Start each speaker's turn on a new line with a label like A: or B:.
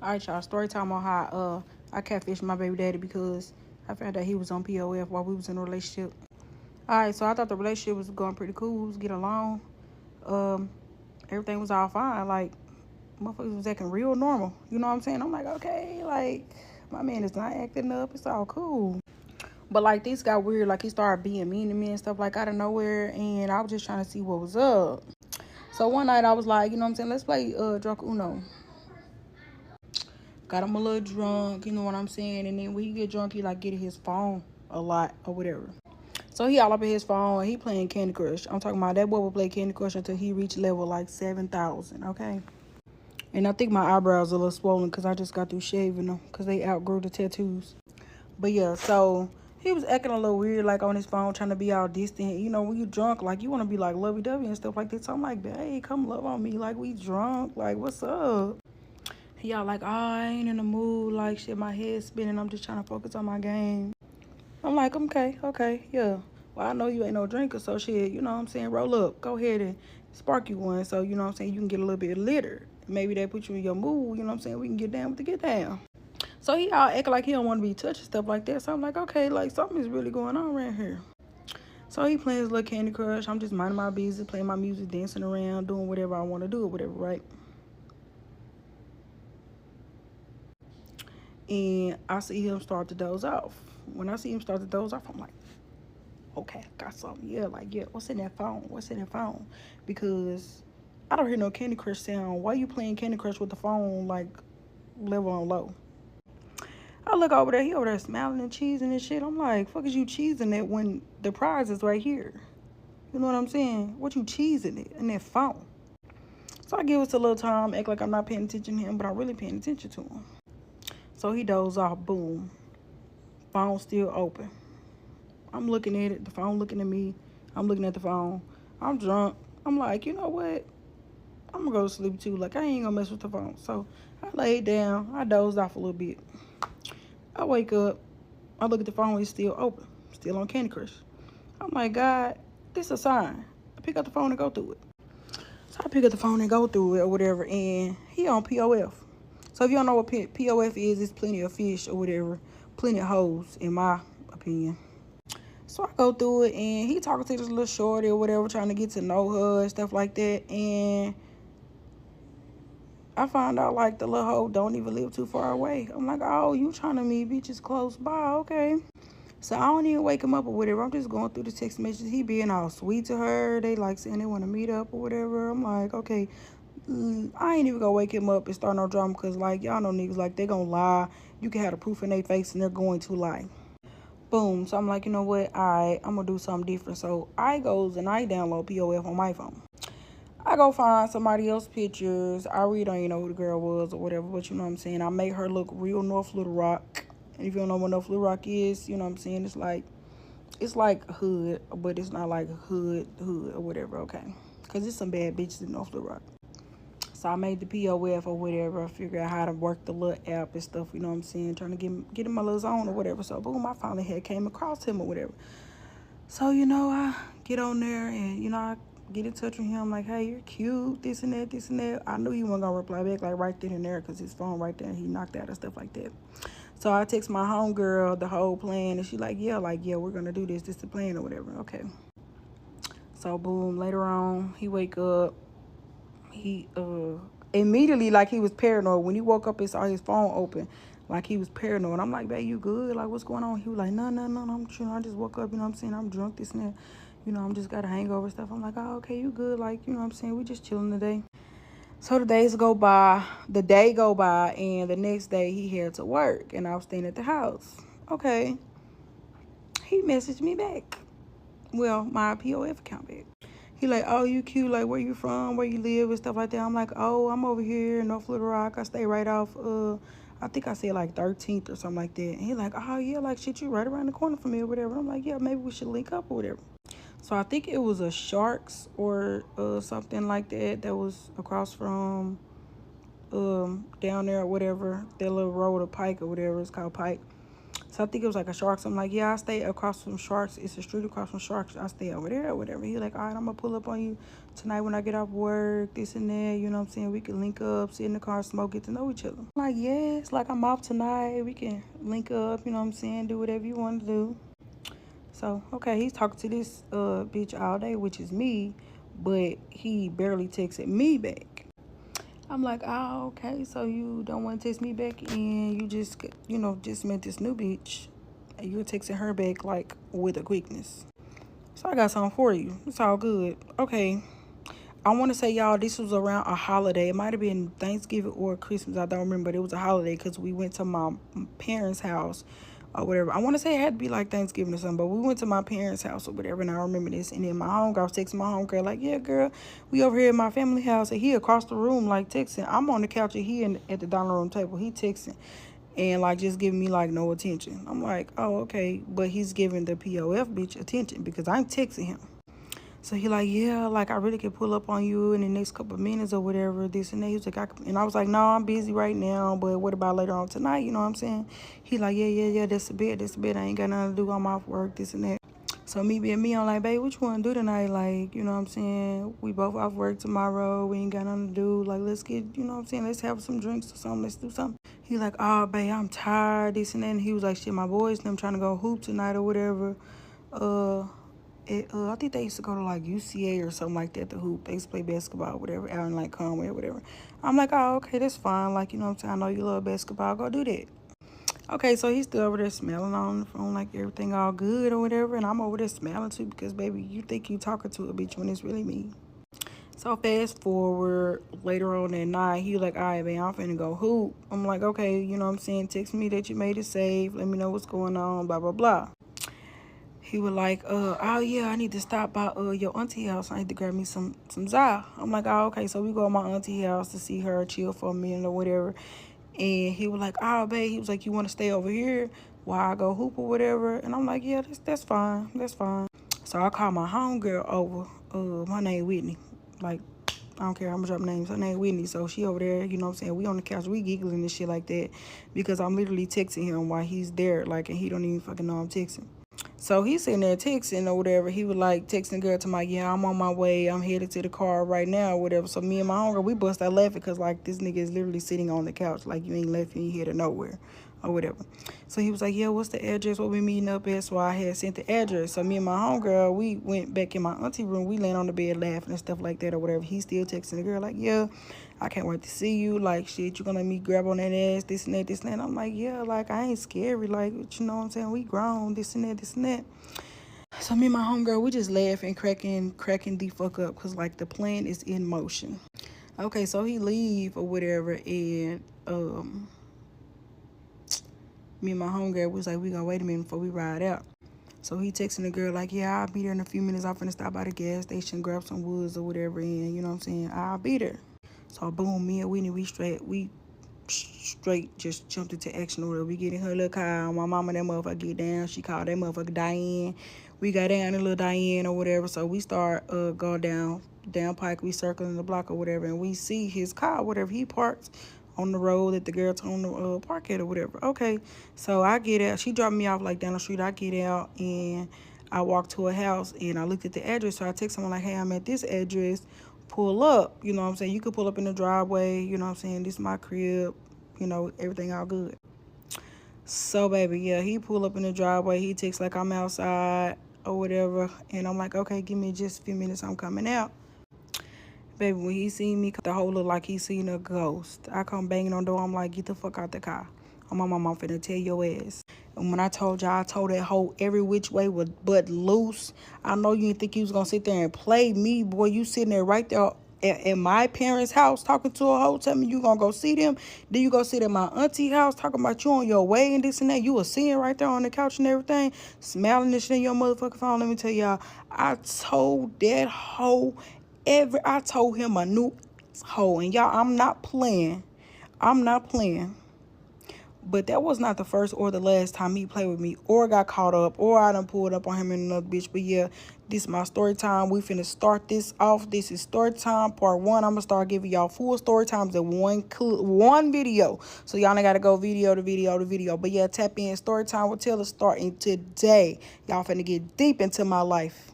A: All right, y'all. Story time on how I catfished my baby daddy because I found out he was on POF while we was in a relationship. All right, so I thought the relationship was going pretty cool. We was getting along. Um, Everything was all fine. Like motherfuckers was acting real normal. You know what I'm saying? I'm like, okay, like my man is not acting up. It's all cool. But like this got weird. Like he started being mean to me and stuff like out of nowhere, and I was just trying to see what was up. So one night I was like, you know what I'm saying? Let's play drunk Uno. Got him a little drunk, you know what I'm saying? And then when he get drunk, he like get his phone a lot or whatever. So he all up in his phone and he playing Candy Crush. I'm talking about that boy will play Candy Crush until he reached level like 7,000, okay? And I think my eyebrows are a little swollen because I just got through shaving them because they outgrew the tattoos. But yeah, so he was acting a little weird, like on his phone, trying to be all distant. You know, when you drunk, like you want to be like lovey-dovey and stuff like that. So I'm like, hey, come love on me. Like we drunk. Like, what's up? Y'all like, oh, I ain't in the mood. Like, shit, my head's spinning. I'm just trying to focus on my game. I'm like, okay, yeah. Well, I know you ain't no drinker, so shit, you know what I'm saying? Roll up. Go ahead and spark you one. So, you know what I'm saying? You can get a little bit litter. Maybe that put you in your mood, you know what I'm saying? We can get down with the get down. So he all acting like he don't want to be touched and stuff like that. So I'm like, okay, like something is really going on around here. So he playing his little Candy Crush. I'm just minding my business, playing my music, dancing around, doing whatever I want to do or whatever, right? And I see him start to doze off. When I see him start to doze off, I'm like, okay, I got something. Yeah, like, yeah, what's in that phone? What's in that phone? Because I don't hear no Candy Crush sound. Why you playing Candy Crush with the phone, like, level on low? I look over there, he over there smiling and cheesing and shit. I'm like, fuck is you cheesing it when the prize is right here? You know what I'm saying? What you cheesing it in that phone? So I give us a little time, act like I'm not paying attention to him, but I'm really paying attention to him. So he dozes off, boom. Phone still open. I'm looking at it, the phone looking at me. I'm looking at the phone. I'm drunk. I'm like, you know what? I'm gonna go to sleep too. Like, I ain't gonna mess with the phone. So I laid down. I dozed off a little bit. I wake up. I look at the phone. It's still open. Still on Candy Crush. I'm like, God, this is a sign. I pick up the phone and go through it. So I pick up the phone and go through it or whatever. And he on POF. So if you don't know what POF is, it's plenty of fish or whatever. Plenty of hoes, in my opinion. So I go through it, and he talking to this little shorty or whatever, trying to get to know her and stuff like that. And I find out, like, the little hoe don't even live too far away. I'm like, oh, you trying to meet bitches close by, okay. So I don't even wake him up or whatever. I'm just going through the text messages. He being all sweet to her. They, like, saying they want to meet up or whatever. I'm like, okay. I ain't even gonna wake him up and start no drama because, like, y'all know niggas, like, they gonna lie. You can have the proof in their face, and they're going to lie. Boom. So I'm like, you know what? I'm going to do something different. So I goes and I download POF on my phone. I go find somebody else's pictures. I really don't even know who the girl was or whatever, but you know what I'm saying? I made her look real North Little Rock. And if you don't know what North Little Rock is, you know what I'm saying? It's like hood, but it's not like hood or whatever, okay? Because there's some bad bitches in North Little Rock. So I made the POF or whatever. I figured out how to work the little app and stuff, you know what I'm saying? Trying to get in my little zone or whatever. So boom, I finally came across him or whatever. So, you know, I get on there and, you know, I get in touch with him like, hey, you're cute, this and that, this and that. I knew he wasn't going to reply back like right then and there because his phone right there, he knocked out and stuff like that. So I text my homegirl the whole plan and she like, yeah, we're going to do this. This is the plan or whatever. Okay. So boom, later on, he wake up. He immediately, like, he was paranoid. When he woke up and saw his phone open, like, he was paranoid. I'm like, babe, you good? Like, what's going on? He was like, no, I just woke up, you know what I'm saying? I'm drunk, this and that. You know, I'm just got a hangover stuff. I'm like, oh, okay, you good? Like, you know what I'm saying? We just chilling today. So the day go by, and the next day he had to work, and I was staying at the house. Okay. He messaged me back. Well, my POF account back. He like, oh, you cute, like, where you from, where you live, and stuff like that. I'm like, oh, I'm over here in North Little Rock. I stay right off, I think I said, like, 13th or something like that. And he like, oh, yeah, like, shit, you right around the corner from me or whatever. I'm like, yeah, maybe we should link up or whatever. So I think it was a Sharks or something like that was across from down there or whatever, that little road of Pike or whatever, it's called Pike. So I think it was like a Sharks. I'm like, yeah, I stay across from Sharks. It's a street across from Sharks. I stay over there or whatever. He like, all right, I'm going to pull up on you tonight when I get off work, this and that. You know what I'm saying? We can link up, sit in the car, smoke, get to know each other. I'm like, yes, like I'm off tonight. We can link up, you know what I'm saying? Do whatever you want to do. So, okay, he's talking to this bitch all day, which is me, but he barely texted me back. I'm like, oh, okay, so you don't want to text me back and you just, just met this new bitch and you're texting her back, like, with a quickness. So I got something for you. It's all good. Okay, I want to say, y'all, this was around a holiday. It might have been Thanksgiving or Christmas. I don't remember, but it was a holiday because we went to my parents' house or whatever. I want to say it had to be like Thanksgiving or something, but we went to my parents' house or whatever, and I remember this. And then my homegirl was texting my homegirl, like, yeah, girl, we over here at my family house, and he across the room, like, texting. I'm on the couch, and he at the dining room table. He texting and, like, just giving me, like, no attention. I'm like, oh, okay, but he's giving the POF bitch attention because I'm texting him. So he like, yeah, like I really could pull up on you in the next couple of minutes or whatever, this and that. He was like, and I was like, no, I'm busy right now, but what about later on tonight? You know what I'm saying? He like, yeah, that's a bit. I ain't got nothing to do. I'm off work, this and that. So me being me, I'm like, babe, what you want to do tonight? Like, you know what I'm saying? We both off work tomorrow. We ain't got nothing to do. Like, let's get, you know what I'm saying? Let's have some drinks or something. Let's do something. He like, oh, babe, I'm tired, this and that. And he was like, shit, my boys and them trying to go hoop tonight or whatever. I think they used to go to like UCA or something like that to hoop. They used to play basketball or whatever out in like Conway or whatever. I'm like, oh, okay, that's fine. Like, you know what I'm saying? I know you love basketball. Go do that. Okay, so he's still over there smelling on the phone like everything all good or whatever. And I'm over there smelling too because, baby, you think you talking to a bitch when it's really me. So fast forward later on that night, he was like, all right, man, I'm finna go hoop. I'm like, okay, you know what I'm saying? Text me that you made it safe. Let me know what's going on, blah, blah, blah. He was like, oh, yeah, I need to stop by your auntie house. I need to grab me some za. I'm like, oh, okay. So we go to my auntie house to see her, chill for a minute or whatever. And he was like, oh, babe. He was like, you want to stay over here while I go hoop or whatever? And I'm like, yeah, that's fine. That's fine. So I called my homegirl over. My name Whitney. Like, I don't care how much her names. Her name Whitney. So she over there, you know what I'm saying? We on the couch. We giggling and shit like that because I'm literally texting him while he's there. Like, and he don't even fucking know I'm texting. So he's sitting there texting or whatever. He was like texting the girl to my, yeah, I'm on my way. I'm headed to the car right now or whatever. So me and my homegirl, we bust out laughing because like this nigga is literally sitting on the couch. Like you ain't left and you headed nowhere or whatever. So he was like, yeah, what's the address? What we meeting up at? So I had sent the address. So me and my homegirl, we went back in my auntie room. We laying on the bed laughing and stuff like that or whatever. He still texting the girl like, yeah, I can't wait to see you. Like, shit, you gonna let me grab on that ass, this and that, this and that. I'm like, yeah, like, I ain't scary. Like, you know what I'm saying? We grown, this and that, this and that. So me and my homegirl, we just laughing, cracking the fuck up because, like, the plan is in motion. Okay, so he leave or whatever, and me and my homegirl was like, we gonna wait a minute before we ride out. So he texting the girl like, yeah, I'll be there in a few minutes. I'm finna stop by the gas station, grab some woods or whatever, and you know what I'm saying? I'll be there. So boom, me and Whitney, we straight just jumped into action or whatever. We get in her little car. My mama, that motherfucker get down. She called that motherfucker Diane. We got down in little Diane or whatever. So we start going down Pike. We circling the block or whatever, and we see his car, whatever. He parks on the road that the girl told him to park at or whatever. Okay, so I get out. She dropped me off like down the street. I get out and I walk to a house and I looked at the address. So I text someone like, hey, I'm at this address. Pull up. You know what I'm saying? You could pull up in the driveway. You know what I'm saying? This is my crib. You know, everything all good. So, baby, yeah, he pull up in the driveway. He texts like I'm outside or whatever. And I'm like, okay, give me just a few minutes. I'm coming out. Baby, when he seen me, the whole look like he seen a ghost. I come banging on the door. I'm like, get the fuck out the car. I'm my mama, I'm finna tell your ass. And when I told y'all, I told that hoe every which way was but loose. I know you didn't think you was gonna sit there and play me, boy. You sitting there right there at my parents' house talking to a hoe, telling me you gonna go see them. Then you go sit at my auntie house talking about you on your way and this and that. You was sitting right there on the couch and everything, smiling this shit in your motherfucking phone. Let me tell y'all, I told that hoe I told him a new hoe. And y'all, I'm not playing. But that was not the first or the last time he played with me or got caught up or I done pulled up on him in another bitch. But yeah, this is my story time. We finna start this off. This is story time part 1. I'm gonna start giving y'all full story times in one video. So y'all ain't gotta go video to video to video. But yeah, tap in. Story time with Taylor starting today. Y'all finna get deep into my life.